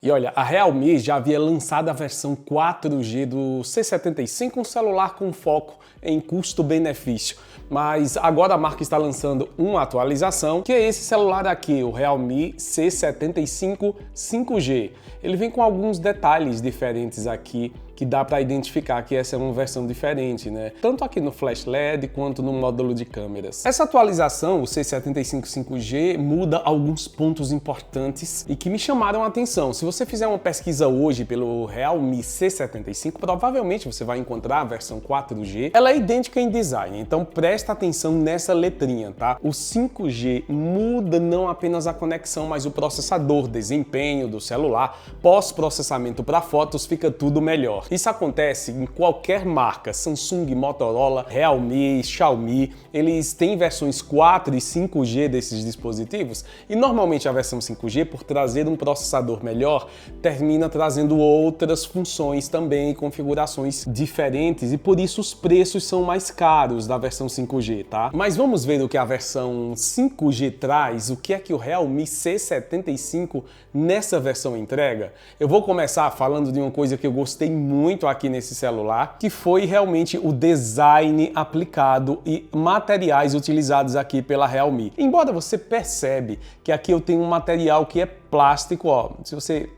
E olha, a Realme já havia lançado a versão 4G do C75, um celular com foco em custo-benefício. Mas agora a marca está lançando uma atualização, que é esse celular aqui, o Realme C75 5G. Ele vem com alguns detalhes diferentes aqui, que dá para identificar que essa é uma versão diferente, né? Tanto aqui no Flash LED quanto no módulo de câmeras. Essa atualização, o C75 5G, muda alguns pontos importantes e que me chamaram a atenção. Se você fizer uma pesquisa hoje pelo Realme C75, provavelmente você vai encontrar a versão 4G. Ela é idêntica em design, então presta atenção nessa letrinha, tá? O 5G muda não apenas a conexão, mas o processador, desempenho do celular, pós-processamento para fotos, fica tudo melhor. Isso acontece em qualquer marca, Samsung, Motorola, Realme, Xiaomi, eles têm versões 4 e 5G desses dispositivos e normalmente a versão 5G, por trazer um processador melhor, termina trazendo outras funções também, configurações diferentes e por isso os preços são mais caros da versão 5G, tá? Mas vamos ver o que a versão 5G traz, o que é que o Realme C75 nessa versão entrega. Eu vou começar falando de uma coisa que eu gostei muito aqui nesse celular, que foi realmente o design aplicado e materiais utilizados aqui pela Realme. Embora você percebe que aqui eu tenho um material que é plástico, ó, se você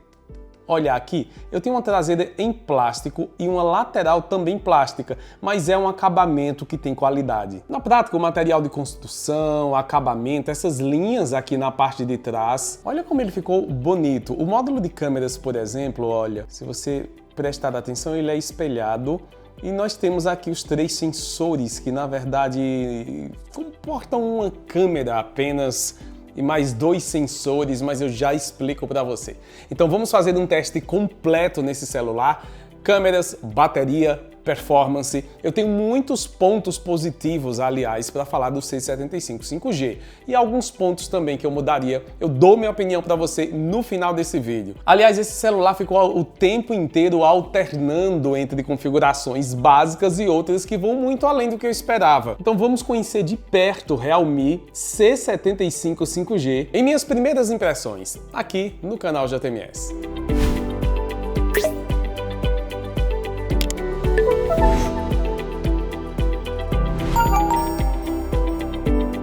olhar aqui, eu tenho uma traseira em plástico e uma lateral também plástica, mas é um acabamento que tem qualidade. Na prática, o material de construção, acabamento, essas linhas aqui na parte de trás, olha como ele ficou bonito. O módulo de câmeras, por exemplo, olha, se você prestar atenção, ele é espelhado e nós temos aqui os 3 sensores que, na verdade, comportam uma câmera apenas e mais 2 sensores, mas eu já explico para você. Então vamos fazer um teste completo nesse celular. Câmeras, bateria, performance. Eu tenho muitos pontos positivos, aliás, para falar do C75 5G e alguns pontos também que eu mudaria. Eu dou minha opinião para você no final desse vídeo. Aliás, esse celular ficou o tempo inteiro alternando entre configurações básicas e outras que vão muito além do que eu esperava. Então vamos conhecer de perto o Realme C75 5G em minhas primeiras impressões aqui no canal JMS.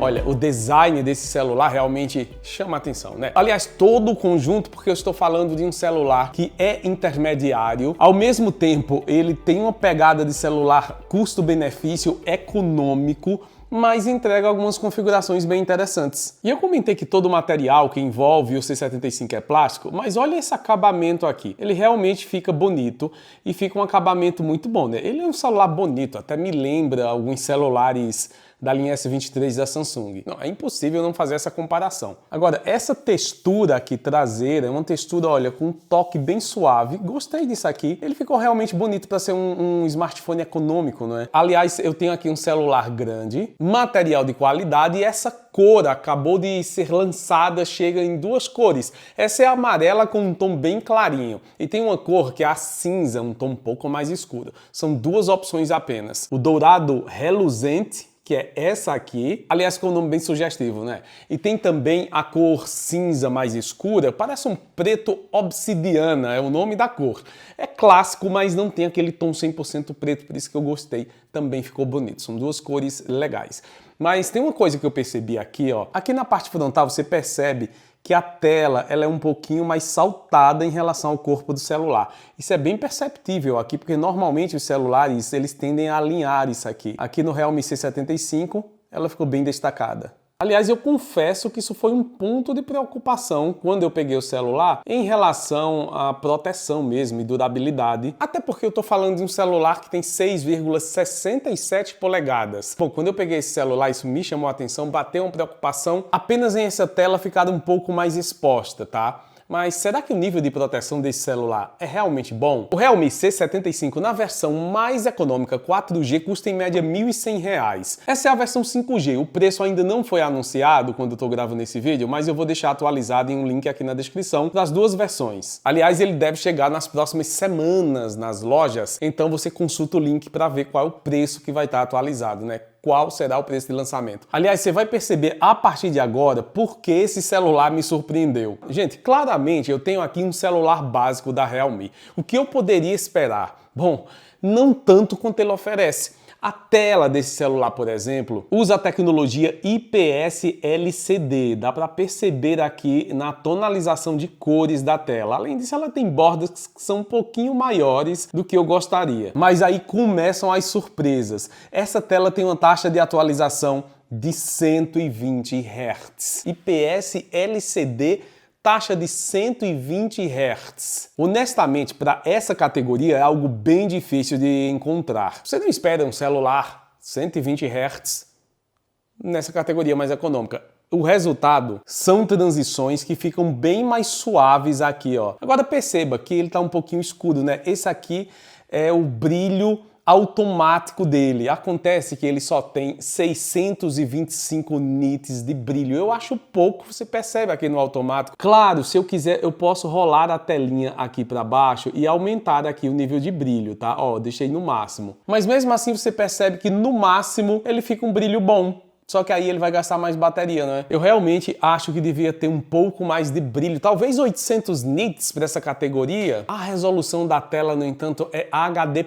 Olha, o design desse celular realmente chama a atenção, né? Aliás, todo o conjunto, porque eu estou falando de um celular que é intermediário, ao mesmo tempo ele tem uma pegada de celular custo-benefício econômico, mas entrega algumas configurações bem interessantes. E eu comentei que todo o material que envolve o C75 é plástico, mas olha esse acabamento aqui. Ele realmente fica bonito e fica um acabamento muito bom, né? Ele é um celular bonito, até me lembra alguns celulares da linha S23 da Samsung. Não, é impossível não fazer essa comparação. Agora, essa textura aqui traseira é uma textura, olha, com um toque bem suave. Gostei disso aqui. Ele ficou realmente bonito para ser um smartphone econômico, não é? Aliás, eu tenho aqui um celular grande, material de qualidade e essa cor acabou de ser lançada, chega em 2 cores. Essa é a amarela com um tom bem clarinho e tem uma cor que é a cinza, um tom um pouco mais escuro. São 2 opções apenas. O dourado reluzente, que é essa aqui, aliás, com um nome bem sugestivo, né? E tem também a cor cinza mais escura, parece um preto obsidiana, é o nome da cor. É clássico, mas não tem aquele tom 100% preto, por isso que eu gostei, também ficou bonito. São 2 cores legais. Mas tem uma coisa que eu percebi aqui, ó. Aqui na parte frontal você percebe que a tela ela é um pouquinho mais saltada em relação ao corpo do celular. Isso é bem perceptível aqui, porque normalmente os celulares eles tendem a alinhar isso aqui. Aqui no Realme C75 ela ficou bem destacada. Aliás, eu confesso que isso foi um ponto de preocupação quando eu peguei o celular em relação à proteção mesmo e durabilidade, até porque eu tô falando de um celular que tem 6,67 polegadas. Bom, quando eu peguei esse celular, isso me chamou a atenção, bateu uma preocupação apenas em essa tela ficar um pouco mais exposta, tá? Mas será que o nível de proteção desse celular é realmente bom? O Realme C75 na versão mais econômica 4G custa em média R$ 1.100. Essa é a versão 5G, o preço ainda não foi anunciado quando eu estou gravando esse vídeo, mas eu vou deixar atualizado em um link aqui na descrição das 2 versões. Aliás, ele deve chegar nas próximas semanas nas lojas, então você consulta o link para ver qual é o preço que vai estar atualizado, né? qual será o preço de lançamento. Aliás, você vai perceber a partir de agora por que esse celular me surpreendeu. Gente, claramente eu tenho aqui um celular básico da Realme. O que eu poderia esperar? Bom, não tanto quanto ele oferece. A tela desse celular, por exemplo, usa a tecnologia IPS LCD. Dá para perceber aqui na tonalização de cores da tela. Além disso, ela tem bordas que são um pouquinho maiores do que eu gostaria. Mas aí começam as surpresas. Essa tela tem uma taxa de atualização de 120 Hz. IPS LCD, taxa de 120 Hz. Honestamente, para essa categoria é algo bem difícil de encontrar. Você não espera um celular 120 Hz nessa categoria mais econômica. O resultado são transições que ficam bem mais suaves aqui, ó. Agora perceba que ele está um pouquinho escuro, né? Esse aqui é o brilho automático dele. Acontece que ele só tem 625 nits de brilho. Eu acho pouco, você percebe aqui no automático. Claro, se eu quiser, eu posso rolar a telinha aqui para baixo e aumentar aqui o nível de brilho, tá? Ó, deixei no máximo. Mas mesmo assim você percebe que no máximo ele fica um brilho bom. Só que aí ele vai gastar mais bateria, né? Eu realmente acho que devia ter um pouco mais de brilho, talvez 800 nits para essa categoria. A resolução da tela, no entanto, é HD+,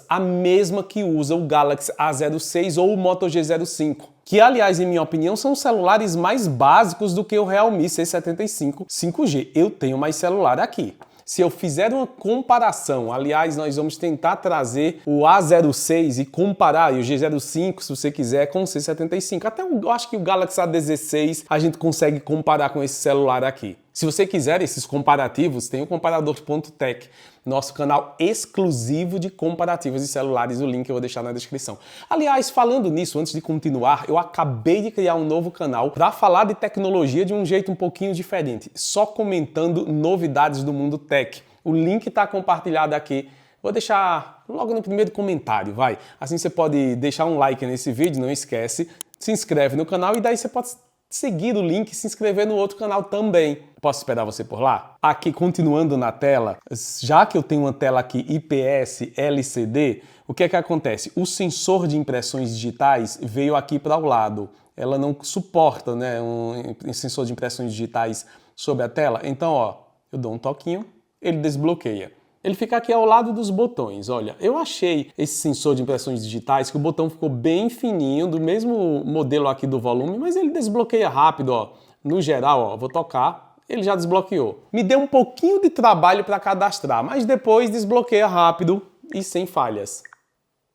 a mesma que usa o Galaxy A06 ou o Moto G05. Que, aliás, em minha opinião, são celulares mais básicos do que o Realme C75 5G. Eu tenho mais celular aqui. Se eu fizer uma comparação, aliás, nós vamos tentar trazer o A06 e comparar, e o G05, se você quiser, com o C75. Até eu acho que o Galaxy A16 a gente consegue comparar com esse celular aqui. Se você quiser esses comparativos, tem o comparador.tech, nosso canal exclusivo de comparativos de celulares, o link eu vou deixar na descrição. Aliás, falando nisso, antes de continuar, eu acabei de criar um novo canal para falar de tecnologia de um jeito um pouquinho diferente, só comentando novidades do mundo tech. O link está compartilhado aqui. Vou deixar logo no primeiro comentário, vai. Assim você pode deixar um like nesse vídeo, não esquece, se inscreve no canal e daí você pode seguir o link e se inscrever no outro canal também. Posso esperar você por lá? Aqui, continuando na tela, já que eu tenho uma tela aqui IPS LCD, o que é que acontece? O sensor de impressões digitais veio aqui para o lado. Ela não suporta, né, um sensor de impressões digitais sobre a tela. Então, ó, eu dou um toquinho, ele desbloqueia. Ele fica aqui ao lado dos botões. Olha, eu achei esse sensor de impressões digitais que o botão ficou bem fininho, do mesmo modelo aqui do volume, mas ele desbloqueia rápido, ó. No geral, ó, vou tocar, ele já desbloqueou. Me deu um pouquinho de trabalho para cadastrar, mas depois desbloqueia rápido e sem falhas.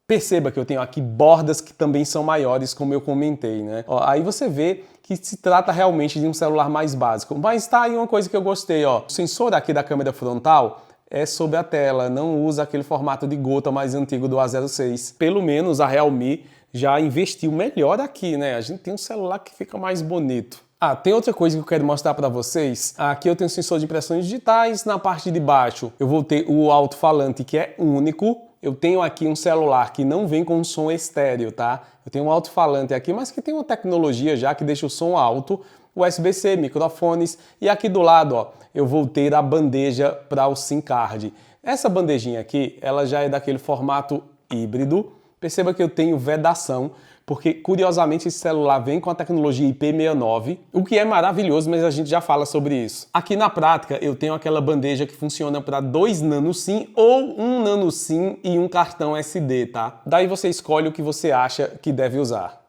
Perceba que eu tenho aqui bordas que também são maiores, como eu comentei, né? Ó, aí você vê que se trata realmente de um celular mais básico. Mas tá aí uma coisa que eu gostei, ó. O sensor aqui da câmera frontal é sobre a tela, não usa aquele formato de gota mais antigo do A06. Pelo menos a Realme já investiu melhor aqui, né? A gente tem um celular que fica mais bonito. Ah, tem outra coisa que eu quero mostrar para vocês. Aqui eu tenho sensor de impressões digitais, na parte de baixo eu vou ter o alto-falante que é único. Eu tenho aqui um celular que não vem com som estéreo, tá? Eu tenho um alto-falante aqui, mas que tem uma tecnologia já que deixa o som alto, USB-C, microfones, e aqui do lado, ó, eu vou ter a bandeja para o SIM card. Essa bandejinha aqui, ela já é daquele formato híbrido. Perceba que eu tenho vedação, porque curiosamente esse celular vem com a tecnologia IP69, o que é maravilhoso, mas a gente já fala sobre isso. Aqui na prática eu tenho aquela bandeja que funciona para 2 nano SIM ou 1 nano SIM e um cartão SD, tá? Daí você escolhe o que você acha que deve usar.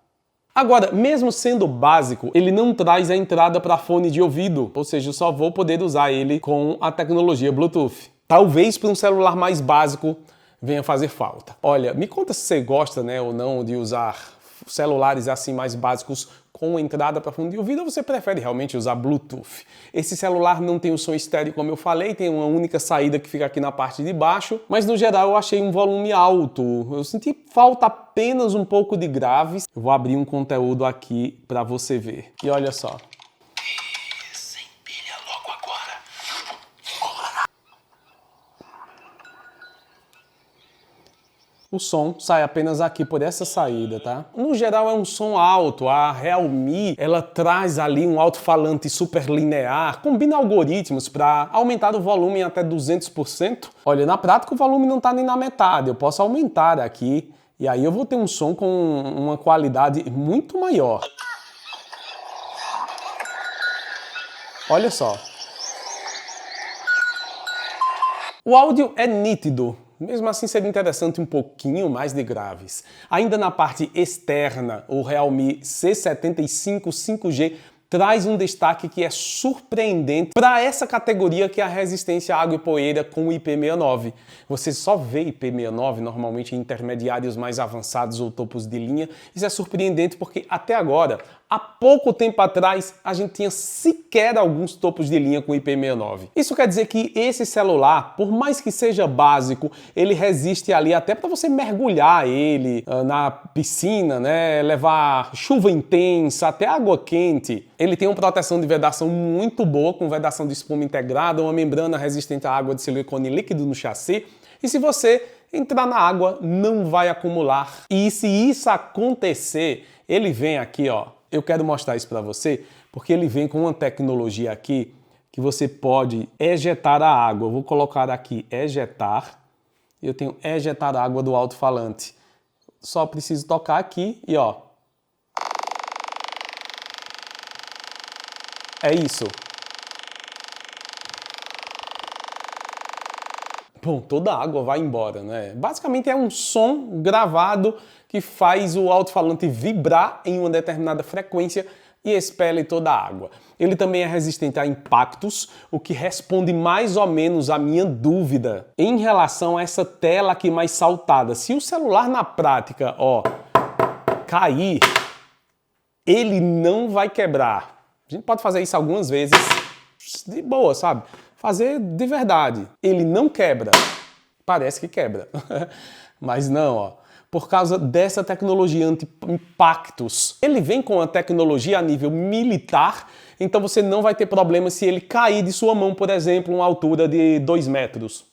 Agora, mesmo sendo básico, ele não traz a entrada para fone de ouvido, ou seja, eu só vou poder usar ele com a tecnologia Bluetooth. Talvez para um celular mais básico venha fazer falta. Olha, me conta se você gosta, né, ou não de usar celulares assim mais básicos com entrada para fone de ouvido ou você prefere realmente usar Bluetooth. Esse celular não tem o som estéreo como eu falei, tem uma única saída que fica aqui na parte de baixo, mas no geral eu achei um volume alto. Eu senti falta apenas um pouco de graves. Eu vou abrir um conteúdo aqui para você ver. E olha só. O som sai apenas aqui por essa saída, tá? No geral é um som alto, a Realme, ela traz ali um alto-falante super linear, combina algoritmos para aumentar o volume em até 200%. Olha, na prática o volume não tá nem na metade, eu posso aumentar aqui E aí eu vou ter um som com uma qualidade muito maior. Olha só. O áudio é nítido, mesmo assim seria interessante um pouquinho mais de graves. Ainda na parte externa, o Realme C75 5G traz um destaque que é surpreendente para essa categoria que é a resistência à água e poeira com o IP69. Você só vê IP69 normalmente em intermediários mais avançados ou topos de linha. Isso é surpreendente porque até agora, há pouco tempo atrás, a gente tinha sequer alguns topos de linha com IP69. Isso quer dizer que esse celular, por mais que seja básico, ele resiste ali até para você mergulhar ele na piscina, né? Levar chuva intensa, até água quente. Ele tem uma proteção de vedação muito boa, com vedação de espuma integrada, uma membrana resistente à água de silicone líquido no chassi. E se você entrar na água, não vai acumular. E se isso acontecer, ele vem aqui, ó. Eu quero mostrar isso para você, porque ele vem com uma tecnologia aqui que você pode ejetar a água. Eu vou colocar aqui ejetar. Eu tenho ejetar a água do alto-falante. Só preciso tocar aqui e ó. É isso. Bom, toda a água vai embora, né? Basicamente é um som gravado que faz o alto-falante vibrar em uma determinada frequência e expele toda a água. Ele também é resistente a impactos, o que responde mais ou menos à minha dúvida em relação a essa tela aqui mais saltada. Se o celular na prática, ó, cair, ele não vai quebrar. A gente pode fazer isso algumas vezes de boa, sabe? Fazer de verdade. Ele não quebra. Parece que quebra. Mas não, ó. Por causa dessa tecnologia anti-impactos. Ele vem com a tecnologia a nível militar, então você não vai ter problema se ele cair de sua mão, por exemplo, uma altura de 2 metros.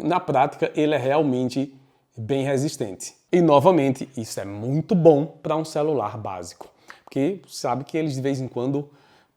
Na prática, ele é realmente bem resistente. E, novamente, isso é muito bom para um celular básico. Porque sabe que eles de vez em quando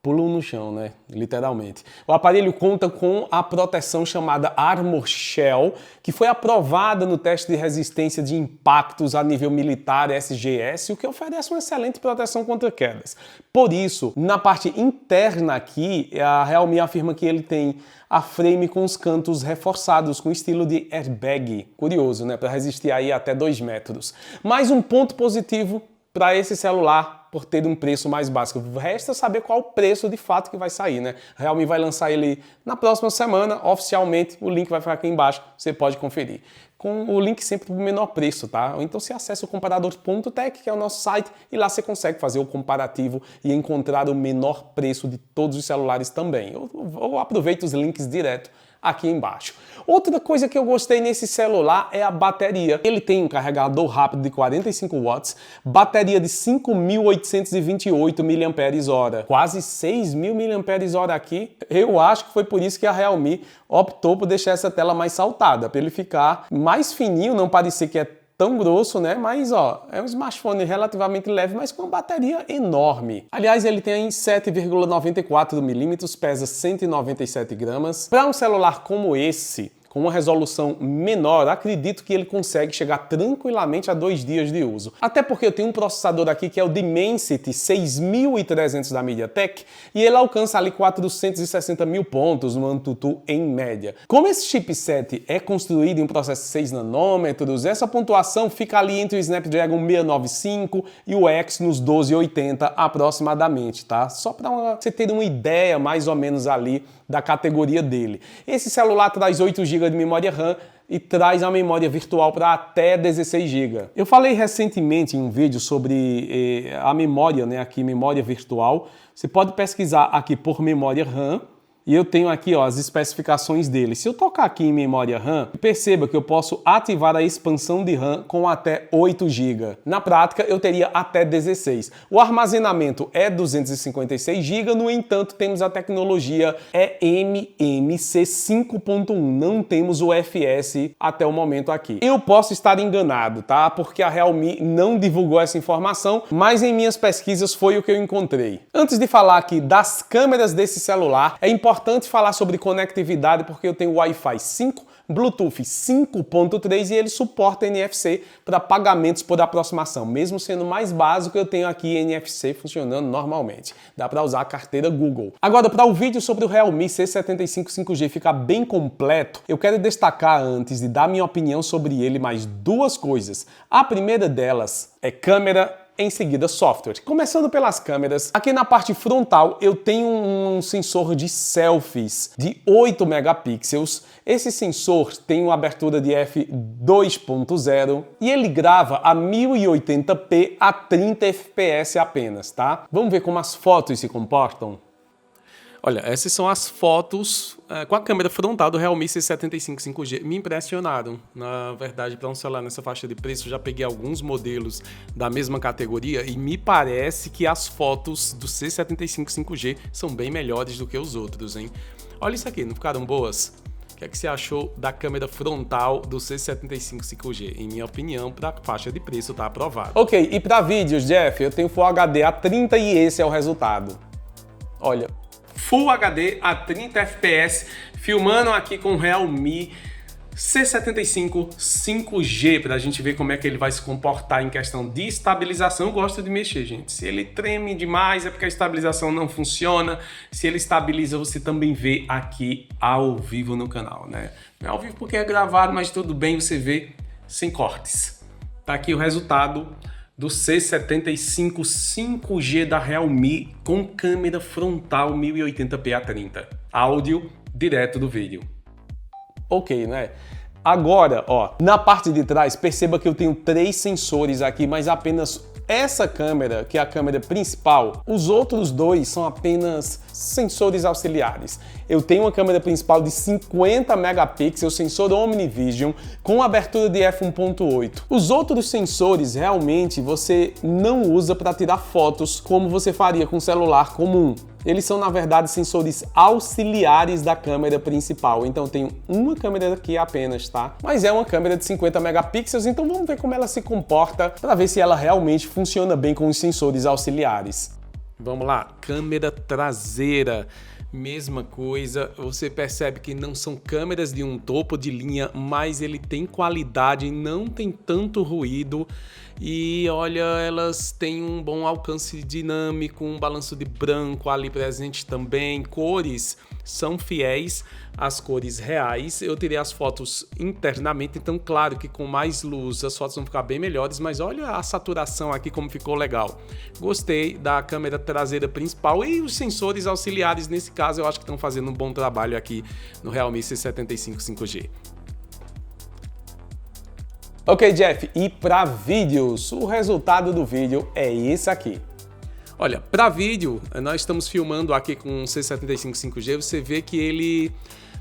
pulam no chão, né? Literalmente. O aparelho conta com a proteção chamada Armor Shell, que foi aprovada no teste de resistência de impactos a nível militar SGS, o que oferece uma excelente proteção contra quedas. Por isso, na parte interna aqui, a Realme afirma que ele tem a frame com os cantos reforçados, com estilo de airbag. Curioso, né? Para resistir aí até 2 metros. Mais um ponto positivo para esse celular por ter um preço mais básico. Resta saber qual o preço de fato que vai sair, né? A Realme vai lançar ele na próxima semana, oficialmente. O link vai ficar aqui embaixo, você pode conferir. Com o link sempre para o menor preço, tá? Ou então você acessa o comparador.tech, que é o nosso site, e lá você consegue fazer o comparativo e encontrar o menor preço de todos os celulares também. Ou aproveita os links direto aqui embaixo. Outra coisa que eu gostei nesse celular é a bateria. Ele tem um carregador rápido de 45 watts, bateria de 5.828 mAh, quase 6.000 mAh aqui. Eu acho que foi por isso que a Realme optou por deixar essa tela mais saltada, para ele ficar mais fininho, não parecer que é tão grosso, né? Mas, ó, é um smartphone relativamente leve, mas com uma bateria enorme. Aliás, ele tem 7,94 mm, pesa 197 gramas. Para um celular como esse, com uma resolução menor, acredito que ele consegue chegar tranquilamente a 2 dias de uso. Até porque eu tenho um processador aqui que é o Dimensity 6300 da MediaTek e ele alcança ali 460 mil pontos no AnTuTu em média. Como esse chipset é construído em um processo 6 nanômetros, essa pontuação fica ali entre o Snapdragon 695 e o Exynos 1280 aproximadamente, tá? Só para você ter uma ideia mais ou menos ali da categoria dele. Esse celular traz 8 GB de memória RAM e traz a memória virtual para até 16 GB. Eu falei recentemente em um vídeo sobre a memória, né, aqui memória virtual. Você pode pesquisar aqui por memória RAM e eu tenho aqui, ó, as especificações dele. Se eu tocar aqui em memória RAM, perceba que eu posso ativar a expansão de RAM com até 8 GB. Na prática, eu teria até 16. O armazenamento é 256 GB, no entanto, temos a tecnologia eMMC 5.1. Não temos o UFS até o momento aqui. Eu posso estar enganado, tá? Porque a Realme não divulgou essa informação, mas em minhas pesquisas foi o que eu encontrei. Antes de falar aqui das câmeras desse celular, é importante importante falar sobre conectividade porque eu tenho Wi-Fi 5, Bluetooth 5.3 e ele suporta NFC para pagamentos por aproximação. Mesmo sendo mais básico, eu tenho aqui NFC funcionando normalmente. Dá para usar a carteira Google. Agora, para o vídeo sobre o Realme C75 5G ficar bem completo, eu quero destacar, antes de dar minha opinião sobre ele, mais duas coisas. A primeira delas é câmera, em seguida software. Começando pelas câmeras, aqui na parte frontal eu tenho um sensor de selfies de 8 megapixels. Esse sensor tem uma abertura de f2.0 e ele grava a 1080p a 30 fps apenas, tá? Vamos ver como as fotos se comportam? Olha, essas são as fotos com a câmera frontal do Realme C75 5G. Me impressionaram. Na verdade, para um celular nessa faixa de preço, já peguei alguns modelos da mesma categoria e me parece que as fotos do C75 5G são bem melhores do que os outros, hein? Olha isso aqui, não ficaram boas? O que é que você achou da câmera frontal do C75 5G? Em minha opinião, para a faixa de preço, tá aprovado. Ok, e para vídeos, Jeff, eu tenho Full HD a 30 e esse é o resultado. Olha, Full HD a 30 fps, filmando aqui com o Realme C75 5G, para a gente ver como é que ele vai se comportar em questão de estabilização. Eu gosto de mexer, gente. Se ele treme demais é porque a estabilização não funciona. Se ele estabiliza, você também vê aqui ao vivo no canal, né? Não é ao vivo porque é gravado, mas tudo bem, você vê sem cortes. Tá aqui o resultado do C75 5G da Realme com câmera frontal 1080p a 30. Áudio direto do vídeo. Ok, né? Agora, ó, na parte de trás, perceba que eu tenho 3 sensores aqui, mas apenas essa câmera, que é a câmera principal, os outros 2 são apenas sensores auxiliares. Eu tenho uma câmera principal de 50 megapixels, sensor OmniVision, com abertura de f1.8. Os outros sensores, realmente, você não usa para tirar fotos como você faria com um celular comum. Eles são, na verdade, sensores auxiliares da câmera principal. Então, eu tenho uma câmera aqui apenas, tá? Mas é uma câmera de 50 megapixels, então vamos ver como ela se comporta para ver se ela realmente funciona bem com os sensores auxiliares. Vamos lá, câmera traseira. Mesma coisa, você percebe que não são câmeras de um topo de linha, mas ele tem qualidade, não tem tanto ruído e olha, elas têm um bom alcance dinâmico, um balanço de branco ali presente também, cores são fiéis às cores reais. Eu tirei as fotos internamente, então claro que com mais luz as fotos vão ficar bem melhores, mas olha a saturação aqui como ficou legal. Gostei da câmera traseira principal e os sensores auxiliares nesse caso eu acho que estão fazendo um bom trabalho aqui no Realme C75 5G. Ok, Jeff, e para vídeos, o resultado do vídeo é esse aqui. Olha, para vídeo, nós estamos filmando aqui com o C75 5G, você vê que ele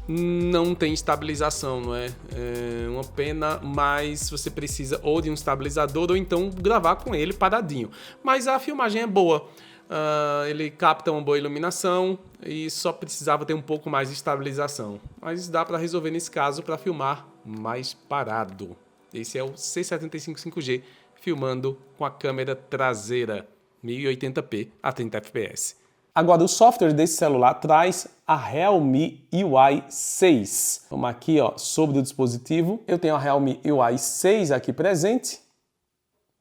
não tem estabilização, não é? É uma pena, mas você precisa ou de um estabilizador ou então gravar com ele paradinho. Mas a filmagem é boa. Ele capta uma boa iluminação e só precisava ter um pouco mais de estabilização. Mas dá para resolver nesse caso para filmar mais parado. Esse é o C75 5G filmando com a câmera traseira 1080p a 30 fps. Agora, o software desse celular traz a Realme UI 6. Vamos aqui, ó, sobre o dispositivo. Eu tenho a Realme UI 6 aqui presente.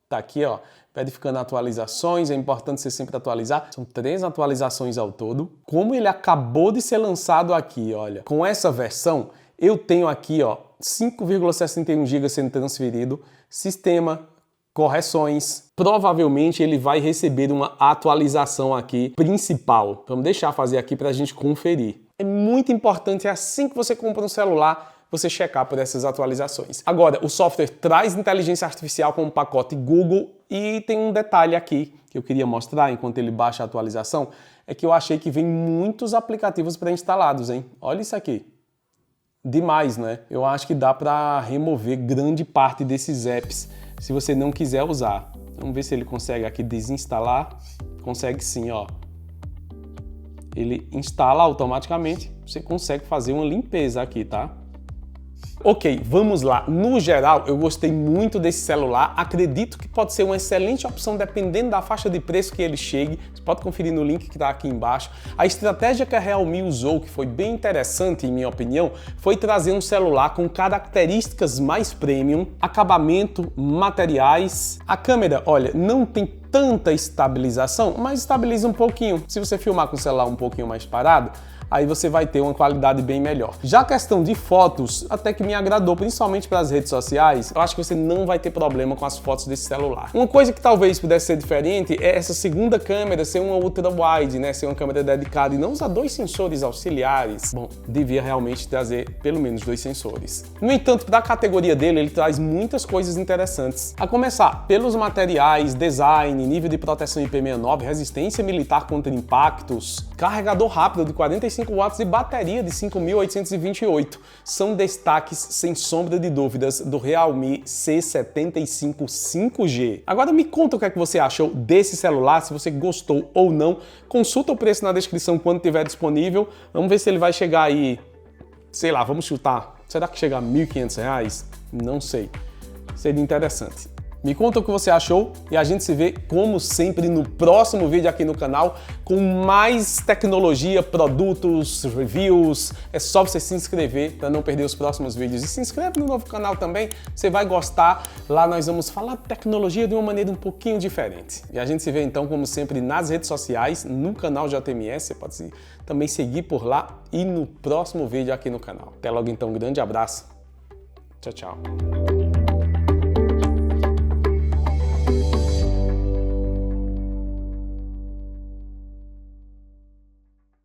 Tá aqui, ó, verificando atualizações. É importante você sempre atualizar. São 3 atualizações ao todo. Como ele acabou de ser lançado aqui, olha, com essa versão, eu tenho aqui, ó, 5,61 GB sendo transferido, sistema, correções. Provavelmente ele vai receber uma atualização aqui principal. Vamos deixar fazer aqui para a gente conferir. É muito importante, assim que você compra um celular, você checar por essas atualizações. Agora, o software traz inteligência artificial com um pacote Google e tem um detalhe aqui que eu queria mostrar enquanto ele baixa a atualização, é que eu achei que vem muitos aplicativos pré-instalados, hein? Olha isso aqui. Demais, né? Eu acho que dá para remover grande parte desses apps se você não quiser usar. Vamos ver se ele consegue aqui desinstalar. Consegue sim, ó. Ele instala automaticamente. Você consegue fazer uma limpeza aqui, tá? Ok, vamos lá. No geral, eu gostei muito desse celular. Acredito que pode ser uma excelente opção dependendo da faixa de preço que ele chegue. Você pode conferir no link que está aqui embaixo. A estratégia que a Realme usou, que foi bem interessante em minha opinião, foi trazer um celular com características mais premium, acabamento, materiais. A câmera, olha, não tem tanta estabilização, mas estabiliza um pouquinho. Se você filmar com o celular um pouquinho mais parado, aí você vai ter uma qualidade bem melhor. Já a questão de fotos, até que me agradou, principalmente para as redes sociais, eu acho que você não vai ter problema com as fotos desse celular. Uma coisa que talvez pudesse ser diferente é essa segunda câmera ser uma ultra-wide, né? Ser uma câmera dedicada e não usar dois sensores auxiliares. Bom, devia realmente trazer pelo menos dois sensores. No entanto, para a categoria dele, ele traz muitas coisas interessantes. A começar pelos materiais, design, nível de proteção IP69, resistência militar contra impactos, carregador rápido de 45 watts e bateria de 5.828. São destaques, sem sombra de dúvidas, do Realme C75 5G. Agora me conta o que é que você achou desse celular, se você gostou ou não. Consulta o preço na descrição quando estiver disponível. Vamos ver se ele vai chegar aí, sei lá, vamos chutar. Será que chega a R$ 1.500? Não sei. Seria interessante. Me conta o que você achou e a gente se vê, como sempre, no próximo vídeo aqui no canal com mais tecnologia, produtos, reviews. É só você se inscrever para não perder os próximos vídeos. E se inscreve no novo canal também, você vai gostar. Lá nós vamos falar de tecnologia de uma maneira um pouquinho diferente. E a gente se vê então, como sempre, nas redes sociais, no canal JMS. Você pode também seguir por lá e no próximo vídeo aqui no canal. Até logo então, um grande abraço. Tchau, tchau.